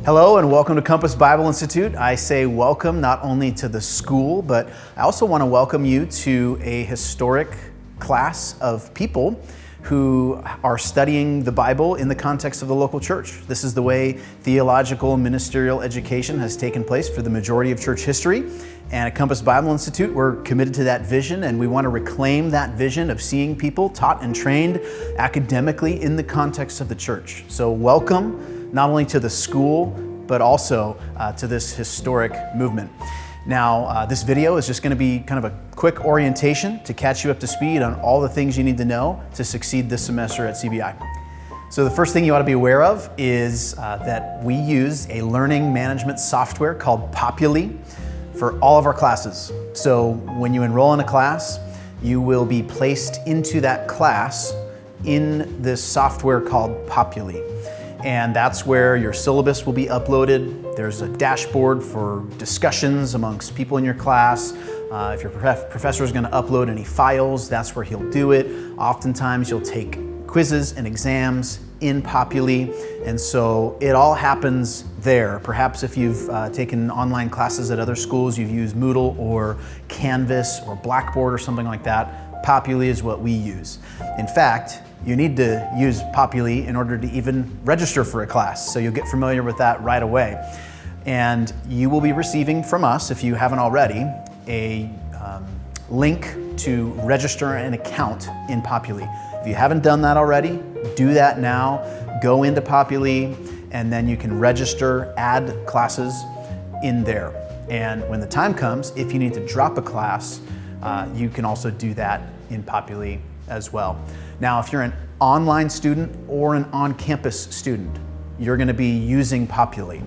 Hello and welcome to Compass Bible Institute. I say welcome not only to the school, but I also want to welcome you to a historic class of people who are studying the Bible in the context of the local church. This is the way theological and ministerial education has taken place for the majority of church history. And at Compass Bible Institute, we're committed to that vision, and we want to reclaim that vision of seeing people taught and trained academically in the context of the church. So welcome not only to the school, but also to this historic movement. Now, this video is just going to be kind of a quick orientation to catch you up to speed on all the things you need to know to succeed this semester at CBI. So the first thing you ought to be aware of is that we use a learning management software called Populi for all of our classes. So when you enroll in a class, you will be placed into that class in this software called Populi. And that's where your syllabus will be uploaded. There's a dashboard for discussions amongst people in your class. If your professor is going to upload any files, that's where he'll do it. Oftentimes you'll take quizzes and exams in Populi, and so it all happens there. Perhaps if you've taken online classes at other schools, you've used Moodle or Canvas or Blackboard or something like that. Populi is what we use. In fact, you need to use Populi in order to even register for a class, so you'll get familiar with that right away. And you will be receiving from us, if you haven't already, a link to register an account in Populi. If you haven't done that already, do that now. Go into Populi, and then you can register, add classes in there. And when the time comes, if you need to drop a class, you can also do that in Populi as well. Now, if you're an online student or an on-campus student, you're going to be using Populi.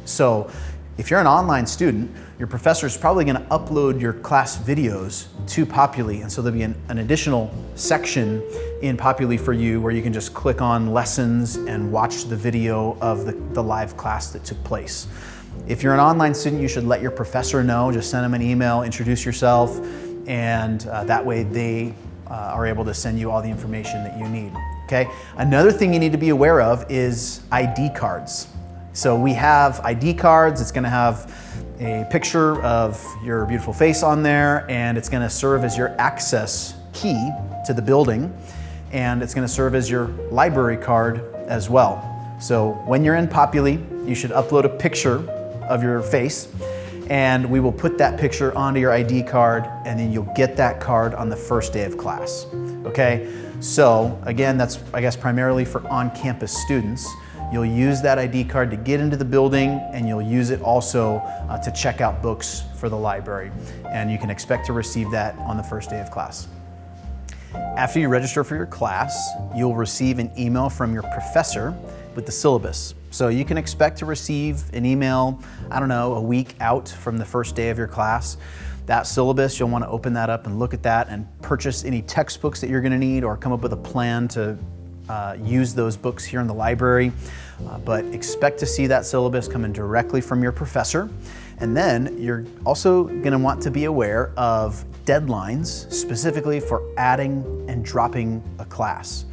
So if you're an online student, your professor is probably going to upload your class videos to Populi, and so there'll be an additional section in Populi for you where you can just click on lessons and watch the video of the live class that took place. If you're an online student, you should let your professor know. Just send them an email, introduce yourself, and that way they are able to send you all the information that you need. Okay. Another thing you need to be aware of is ID cards. So we have ID cards. It's going to have a picture of your beautiful face on there, and it's going to serve as your access key to the building, and it's going to serve as your library card as well. So when you're in Populi, you should upload a picture of your face, and we will put that picture onto your ID card, and then you'll get that card on the first day of class. Okay, so again, that's, I guess, primarily for on-campus students. You'll use that ID card to get into the building, and you'll use it also to check out books for the library. And you can expect to receive that on the first day of class. After you register for your class, you'll receive an email from your professor with the syllabus. So you can expect to receive an email, I don't know, a week out from the first day of your class. That syllabus, you'll want to open that up and look at that and purchase any textbooks that you're going to need, or come up with a plan to use those books here in the library. But expect to see that syllabus coming directly from your professor. And then you're also going to want to be aware of deadlines, specifically for adding and dropping a class.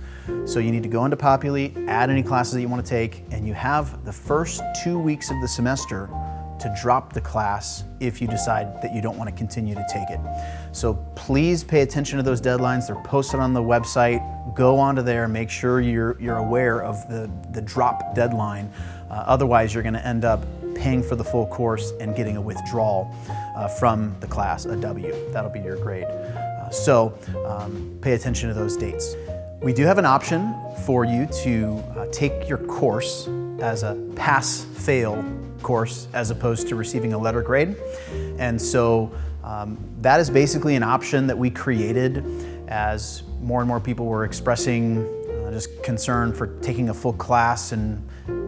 So you need to go into Populi, add any classes that you want to take, and you have the first 2 weeks of the semester to drop the class if you decide that you don't want to continue to take it. So please pay attention to those deadlines. They're posted on the website. Go onto there, make sure you're aware of the drop deadline. Otherwise, you're going to end up paying for the full course and getting a withdrawal from the class, a W. That'll be your grade. So pay attention to those dates. We do have an option for you to take your course as a pass-fail course as opposed to receiving a letter grade. And so that is basically an option that we created as more and more people were expressing just concern for taking a full class and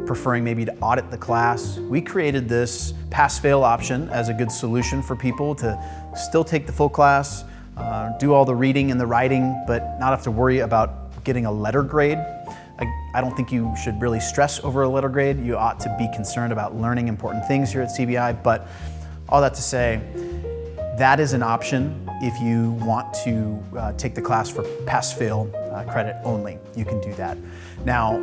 preferring maybe to audit the class. We created this pass-fail option as a good solution for people to still take the full class, do all the reading and the writing, but not have to worry about getting a letter grade. I don't think you should really stress over a letter grade. You ought to be concerned about learning important things here at CBI, but all that to say, that is an option if you want to take the class for pass-fail credit only. You can do that. Now,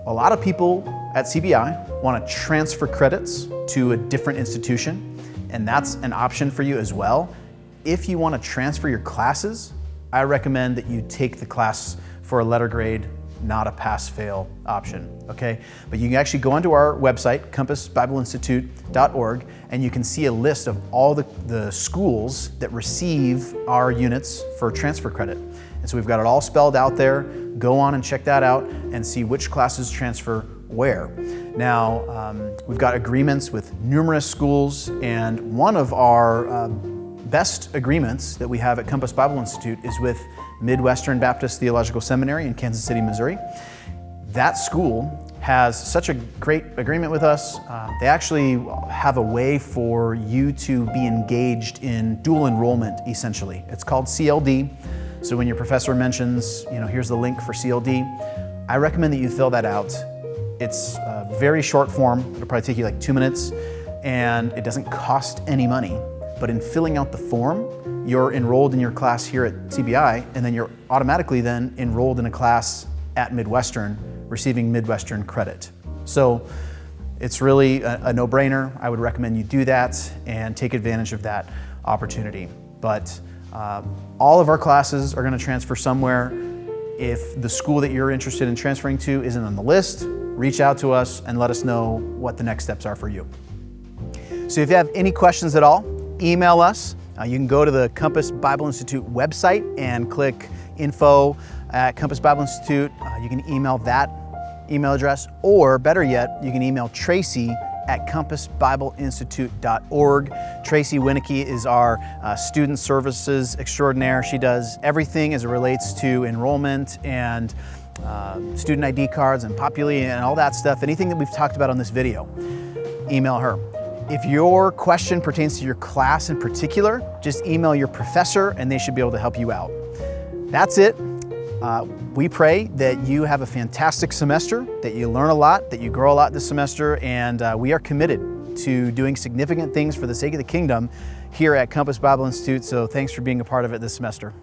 a lot of people at CBI want to transfer credits to a different institution, and that's an option for you as well, if you want to transfer your classes, I recommend that you take the class for a letter grade, not a pass-fail option, okay? But you can actually go onto our website, compassbibleinstitute.org, and you can see a list of all the schools that receive our units for transfer credit. And so we've got it all spelled out there. Go on and check that out and see which classes transfer where. Now, we've got agreements with numerous schools, and one of our best agreements that we have at Compass Bible Institute is with Midwestern Baptist Theological Seminary in Kansas City, Missouri. That school has such a great agreement with us. They actually have a way for you to be engaged in dual enrollment, essentially. It's called CLD. So when your professor mentions, here's the link for CLD, I recommend that you fill that out. It's a very short form. It'll probably take you like 2 minutes, and it doesn't cost any money. But in filling out the form, you're enrolled in your class here at CBI, and then you're automatically then enrolled in a class at Midwestern, receiving Midwestern credit. So it's really a no-brainer. I would recommend you do that and take advantage of that opportunity. But all of our classes are going to transfer somewhere. If the school that you're interested in transferring to isn't on the list, reach out to us and let us know what the next steps are for you. So if you have any questions at all, email us. You can go to the Compass Bible Institute website and click info at Compass Bible Institute. You can email that email address, or better yet, you can email Tracy at compassbibleinstitute.org. Tracy Winneke is our student services extraordinaire. She does everything as it relates to enrollment and student ID cards and Populi and all that stuff. Anything that we've talked about on this video, email her. If your question pertains to your class in particular, just email your professor and they should be able to help you out. That's it. We pray that you have a fantastic semester, that you learn a lot, that you grow a lot this semester, and we are committed to doing significant things for the sake of the kingdom here at Compass Bible Institute, so thanks for being a part of it this semester.